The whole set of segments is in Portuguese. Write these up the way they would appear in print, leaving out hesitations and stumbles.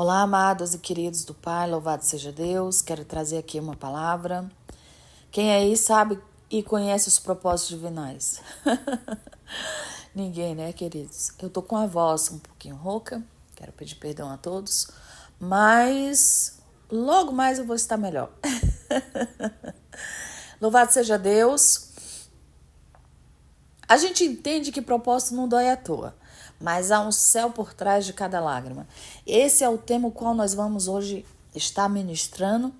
Olá, amados e queridos do Pai, louvado seja Deus. Quero trazer aqui uma palavra. Quem aí sabe e conhece os propósitos divinais? Ninguém, né, queridos? Eu tô com a voz um pouquinho rouca, quero pedir perdão a todos, mas logo mais eu vou estar melhor. Louvado seja Deus. A gente entende que propósito não dói à toa, mas há um céu por trás de cada lágrima. Esse é o tema o qual nós vamos hoje estar ministrando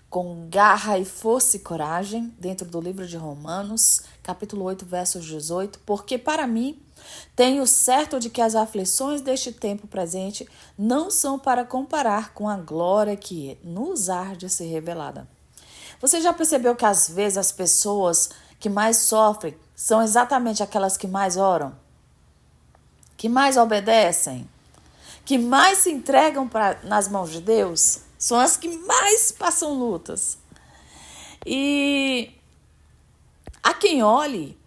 com garra e força e coragem dentro do livro de Romanos, capítulo 8, versos 18, porque para mim tenho certo de que as aflições deste tempo presente não são para comparar com a glória que nos há de ser revelada. Você já percebeu que às vezes as pessoas que mais sofrem são exatamente aquelas que mais oram, que mais obedecem, que mais se entregam nas mãos de Deus? São as que mais passam lutas. E há quem olhe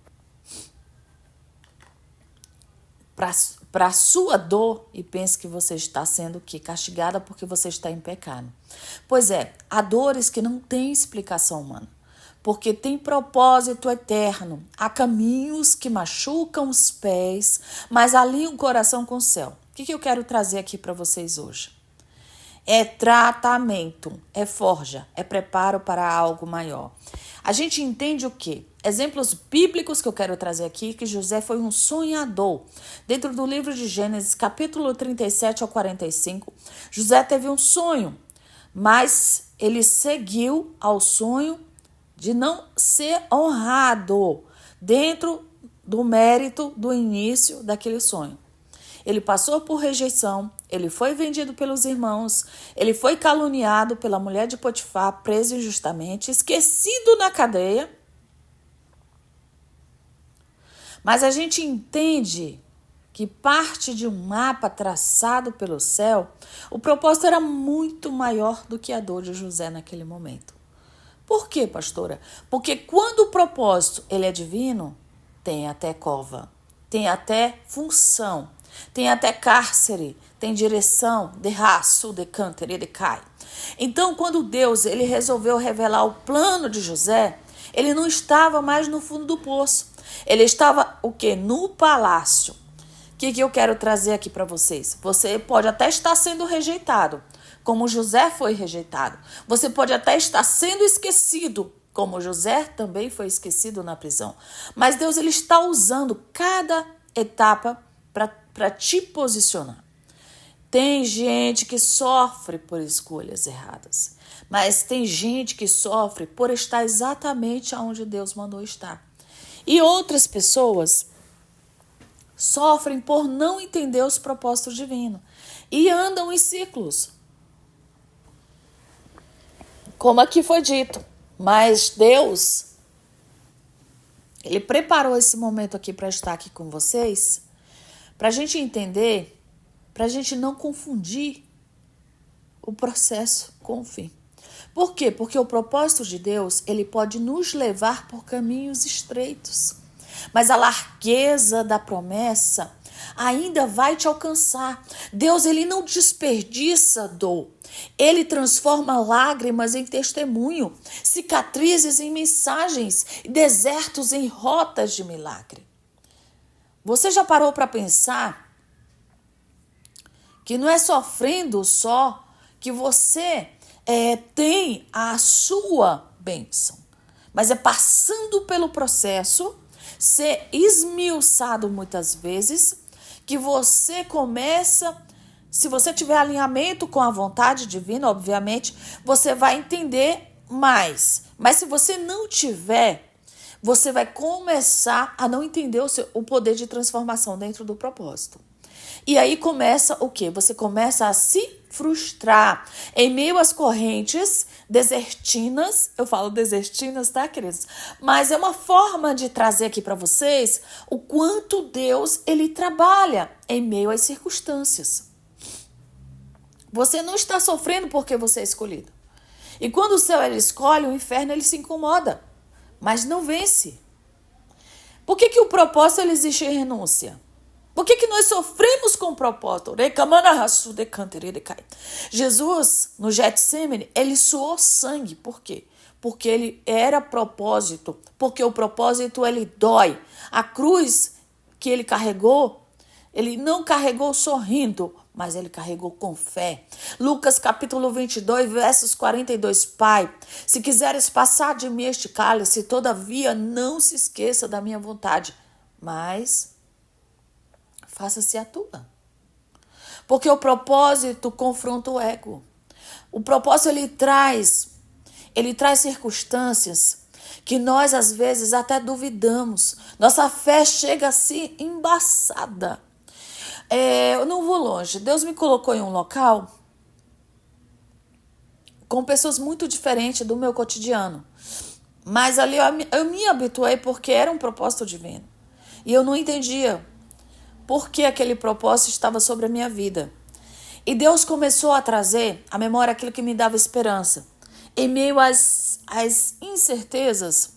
para a sua dor e pense que você está sendo castigada porque você está em pecado. Pois é, há dores que não têm explicação humana, porque tem propósito eterno. Há caminhos que machucam os pés, mas alinham o coração com o céu. O que eu quero trazer aqui para vocês hoje? É tratamento, é forja, é preparo para algo maior. A gente entende o quê? Exemplos bíblicos que eu quero trazer aqui, que José foi um sonhador. Dentro do livro de Gênesis, capítulo 37 ao 45, José teve um sonho, mas ele seguiu ao sonho de não ser honrado dentro do mérito do início daquele sonho. Ele passou por rejeição, ele foi vendido pelos irmãos, ele foi caluniado pela mulher de Potifar, preso injustamente, esquecido na cadeia. Mas a gente entende que parte de um mapa traçado pelo céu, o propósito era muito maior do que a dor de José naquele momento. Por quê, pastora? Porque quando o propósito ele é divino, tem até cova, tem até função, tem até cárcere, tem direção, de raço, de cânter, de cai. Então, quando Deus ele resolveu revelar o plano de José, ele não estava mais no fundo do poço. Ele estava o quê? No palácio. O que eu quero trazer aqui para vocês? Você pode até estar sendo rejeitado, como José foi rejeitado. Você pode até estar sendo esquecido, como José também foi esquecido na prisão. Mas Deus ele está usando cada etapa para te posicionar. Tem gente que sofre por escolhas erradas, mas tem gente que sofre por estar exatamente onde Deus mandou estar. E outras pessoas sofrem por não entender os propósitos divinos e andam em ciclos. Como aqui foi dito, mas Deus, ele preparou esse momento aqui para estar aqui com vocês, para a gente entender, para a gente não confundir o processo com o fim. Por quê? Porque o propósito de Deus, ele pode nos levar por caminhos estreitos, mas a largueza da promessa ainda vai te alcançar. Deus, ele não desperdiça dor. Ele transforma lágrimas em testemunho, cicatrizes em mensagens, desertos em rotas de milagre. Você já parou para pensar que não é sofrendo só que você tem a sua bênção, mas é passando pelo processo, ser esmiuçado muitas vezes, que você começa, se você tiver alinhamento com a vontade divina, obviamente, você vai entender mais. Mas se você não tiver, você vai começar a não entender o poder de transformação dentro do propósito. E aí começa o quê? Você começa a se frustrar em meio às correntes desertinas. Eu falo desertinas, tá, queridos? Mas é uma forma de trazer aqui para vocês o quanto Deus, ele trabalha em meio às circunstâncias. Você não está sofrendo porque você é escolhido. E quando o céu ele escolhe, o inferno ele se incomoda, mas não vence. Por que o propósito ele exige renúncia? Por que nós sofremos com propósito? Jesus, no Getsemane, ele suou sangue. Por quê? Porque ele era propósito. Porque o propósito, ele dói. A cruz que ele carregou, ele não carregou sorrindo, mas ele carregou com fé. Lucas capítulo 22, versos 42. Pai, se quiseres passar de mim este cálice, todavia não se esqueça da minha vontade, mas faça-se a tua. Porque o propósito confronta o ego. O propósito, ele traz circunstâncias que nós, às vezes, até duvidamos. Nossa fé chega assim embaçada. Eu não vou longe. Deus me colocou em um local com pessoas muito diferentes do meu cotidiano. Mas ali eu me habituei porque era um propósito divino. E eu não entendia por que aquele propósito estava sobre a minha vida. E Deus começou a trazer à memória aquilo que me dava esperança. Em meio às incertezas,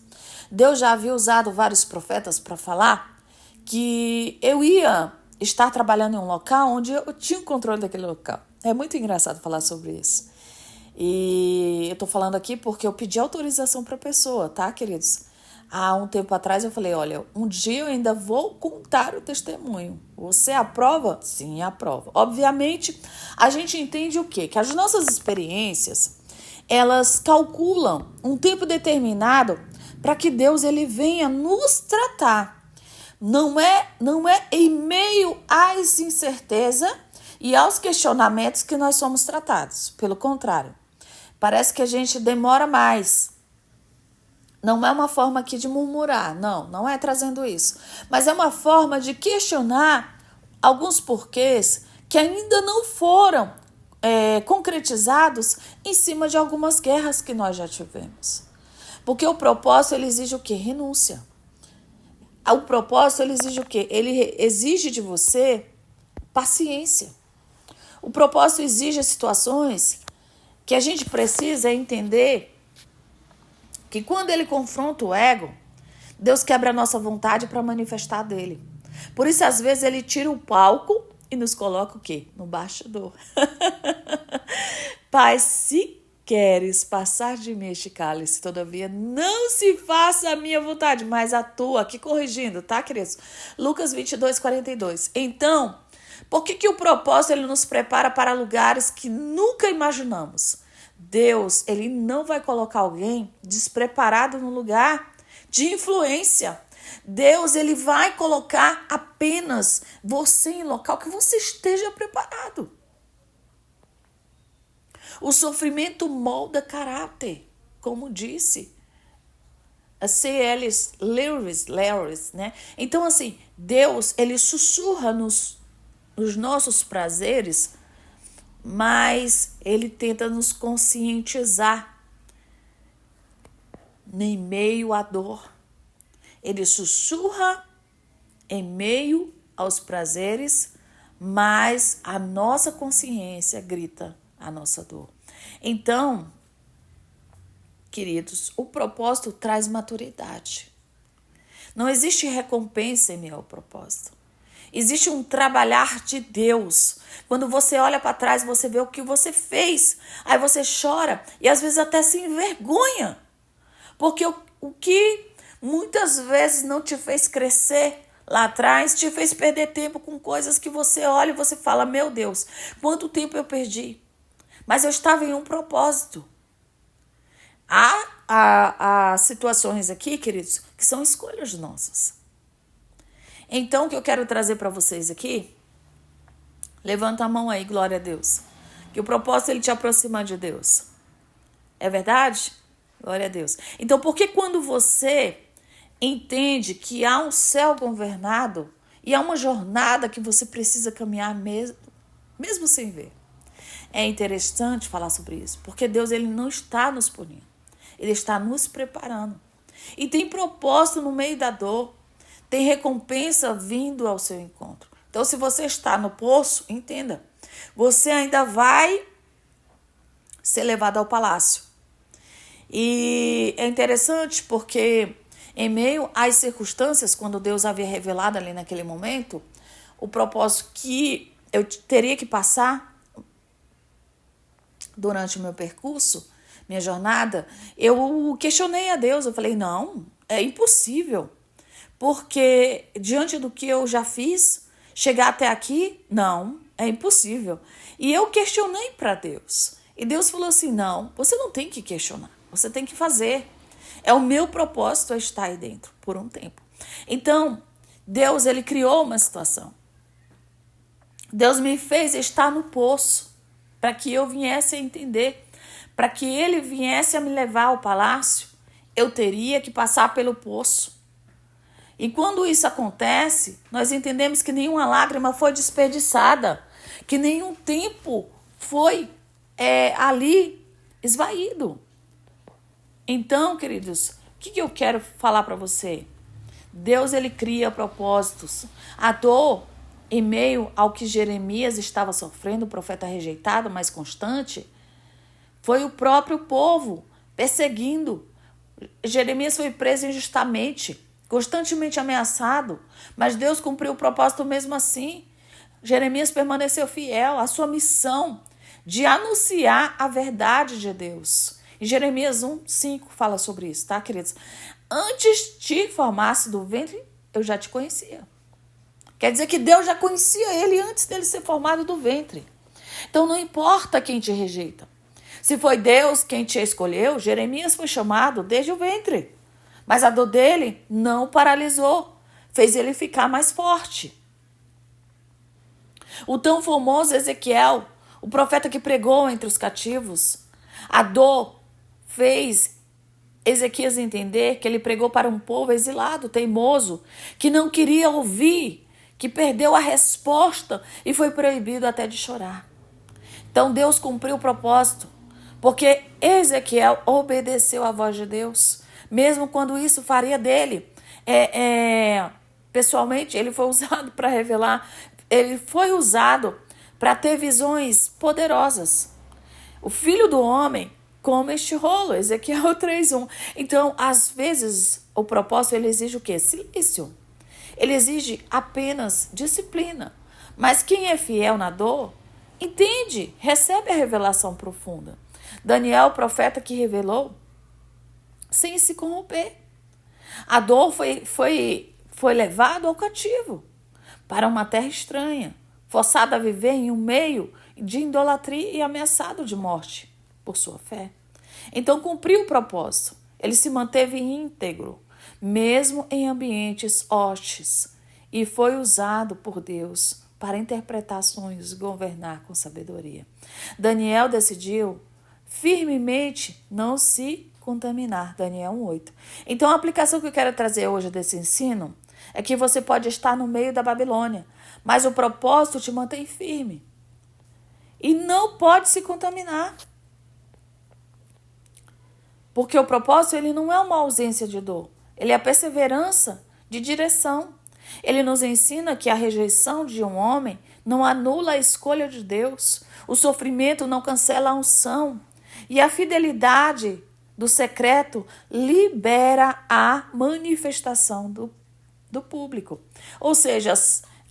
Deus já havia usado vários profetas para falar que eu ia estar trabalhando em um local onde eu tinha o controle daquele local. É muito engraçado falar sobre isso. E eu tô falando aqui porque eu pedi autorização para a pessoa, tá, queridos? Há um tempo atrás eu falei, olha, um dia eu ainda vou contar o testemunho. Você aprova? Sim, aprova. Obviamente, a gente entende o quê? Que as nossas experiências, elas calculam um tempo determinado para que Deus ele venha nos tratar. Não é em meio às incertezas e aos questionamentos que nós somos tratados. Pelo contrário, parece que a gente demora mais. Não é uma forma aqui de murmurar, não é trazendo isso. Mas é uma forma de questionar alguns porquês que ainda não foram concretizados em cima de algumas guerras que nós já tivemos. Porque o propósito, ele exige o quê? Renúncia. O propósito, ele exige o quê? Ele exige de você paciência. O propósito exige situações que a gente precisa entender que quando ele confronta o ego, Deus quebra a nossa vontade para manifestar dele. Por isso, às vezes, ele tira o palco e nos coloca o quê? No bastidor. Pai, se queres passar de mim este cálice, todavia não se faça a minha vontade, mas a tua. Aqui corrigindo, tá, queridos? Lucas 22, 42. Então, por que o propósito ele nos prepara para lugares que nunca imaginamos? Deus, ele não vai colocar alguém despreparado no lugar de influência. Deus, ele vai colocar apenas você em local que você esteja preparado. O sofrimento molda caráter, como disse a C.S. Lewis, né? Então, assim, Deus, ele sussurra nos nossos prazeres, mas ele tenta nos conscientizar em meio à dor. Ele sussurra em meio aos prazeres, mas a nossa consciência grita a nossa dor. Então, queridos, o propósito traz maturidade. Não existe recompensa em meio ao propósito. Existe um trabalhar de Deus. Quando você olha para trás, você vê o que você fez. Aí você chora e às vezes até se envergonha. Porque o que muitas vezes não te fez crescer lá atrás, te fez perder tempo com coisas que você olha e você fala, meu Deus, quanto tempo eu perdi. Mas eu estava em um propósito. Há situações aqui, queridos, que são escolhas nossas. Então, o que eu quero trazer para vocês aqui, levanta a mão aí, glória a Deus. Que o propósito, ele te aproxima de Deus. É verdade? Glória a Deus. Então, por que quando você entende que há um céu governado e há uma jornada que você precisa caminhar mesmo sem ver? É interessante falar sobre isso, porque Deus, ele não está nos punindo. Ele está nos preparando. E tem propósito no meio da dor. Tem recompensa vindo ao seu encontro. Então, se você está no poço, entenda. Você ainda vai ser levado ao palácio. E é interessante porque, em meio às circunstâncias, quando Deus havia revelado ali naquele momento, o propósito que eu teria que passar durante o meu percurso, minha jornada, eu questionei a Deus. Eu falei, não, é impossível. Porque diante do que eu já fiz, chegar até aqui, não, é impossível. E eu questionei para Deus. E Deus falou assim, não, você não tem que questionar, você tem que fazer. É o meu propósito estar aí dentro por um tempo. Então, Deus, ele criou uma situação. Deus me fez estar no poço para que eu viesse a entender. Para que ele viesse a me levar ao palácio, eu teria que passar pelo poço. E quando isso acontece, nós entendemos que nenhuma lágrima foi desperdiçada, que nenhum tempo foi ali esvaído. Então, queridos, o que eu quero falar para você? Deus, ele cria propósitos. A dor, em meio ao que Jeremias estava sofrendo, o profeta rejeitado, mas constante, foi o próprio povo perseguindo. Jeremias foi preso injustamente, constantemente ameaçado, mas Deus cumpriu o propósito mesmo assim. Jeremias permaneceu fiel à sua missão de anunciar a verdade de Deus. Em Jeremias 1:5 fala sobre isso, tá, queridos? Antes te formasse do ventre, eu já te conhecia. Quer dizer que Deus já conhecia ele antes dele ser formado do ventre. Então não importa quem te rejeita. Se foi Deus quem te escolheu, Jeremias foi chamado desde o ventre. Mas a dor dele não paralisou, fez ele ficar mais forte. O tão famoso Ezequiel, o profeta que pregou entre os cativos, a dor fez Ezequias entender que ele pregou para um povo exilado, teimoso, que não queria ouvir, que perdeu a resposta e foi proibido até de chorar. Então Deus cumpriu o propósito, porque Ezequiel obedeceu à voz de Deus, mesmo quando isso faria dele. Pessoalmente, ele foi usado para revelar, ele foi usado para ter visões poderosas. O filho do homem come este rolo, Ezequiel 3:1. Então, às vezes, o propósito ele exige o quê? Silêncio. Ele exige apenas disciplina. Mas quem é fiel na dor, entende, recebe a revelação profunda. Daniel, o profeta que revelou, sem se corromper. A dor foi levado ao cativo, para uma terra estranha, forçado a viver em um meio de idolatria e ameaçado de morte por sua fé. Então cumpriu o propósito. Ele se manteve íntegro, mesmo em ambientes hostis, e foi usado por Deus para interpretar sonhos e governar com sabedoria. Daniel decidiu firmemente não se contaminar. Daniel 1:8. Então a aplicação que eu quero trazer hoje desse ensino é que você pode estar no meio da Babilônia, mas o propósito te mantém firme. E não pode se contaminar. Porque o propósito ele não é uma ausência de dor. Ele é a perseverança de direção. Ele nos ensina que a rejeição de um homem não anula a escolha de Deus. O sofrimento não cancela a unção. E a fidelidade do secreto libera a manifestação do público. Ou seja,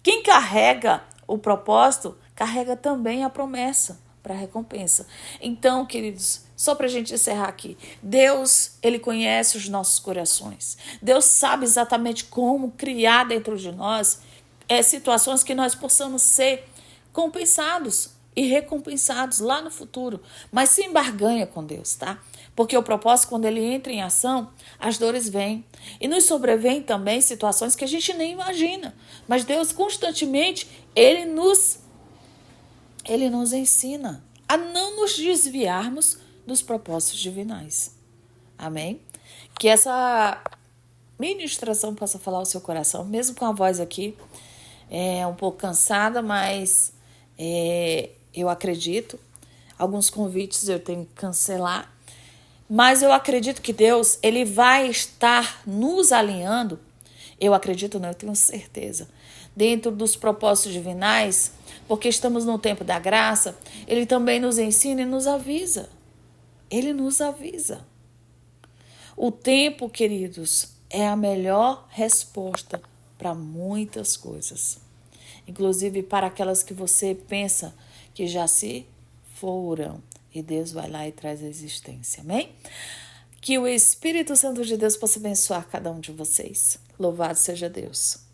quem carrega o propósito, carrega também a promessa para a recompensa. Então, queridos, só para a gente encerrar aqui, Deus, ele conhece os nossos corações. Deus sabe exatamente como criar dentro de nós situações que nós possamos ser compensados e recompensados lá no futuro. Mas sem barganha com Deus, tá? Porque o propósito, quando ele entra em ação, as dores vêm. E nos sobrevêm também situações que a gente nem imagina. Mas Deus, constantemente, ele nos ensina a não nos desviarmos dos propósitos divinais. Amém? Que essa ministração possa falar ao seu coração, mesmo com a voz aqui um pouco cansada, mas eu acredito. Alguns convites eu tenho que cancelar, mas eu acredito que Deus, ele vai estar nos alinhando. Eu acredito, não, eu tenho certeza. Dentro dos propósitos divinais, porque estamos no tempo da graça, ele também nos ensina e nos avisa. Ele nos avisa. O tempo, queridos, é a melhor resposta para muitas coisas. inclusive para aquelas que você pensa que já se foram. E Deus vai lá e traz a existência, amém? Que o Espírito Santo de Deus possa abençoar cada um de vocês. Louvado seja Deus.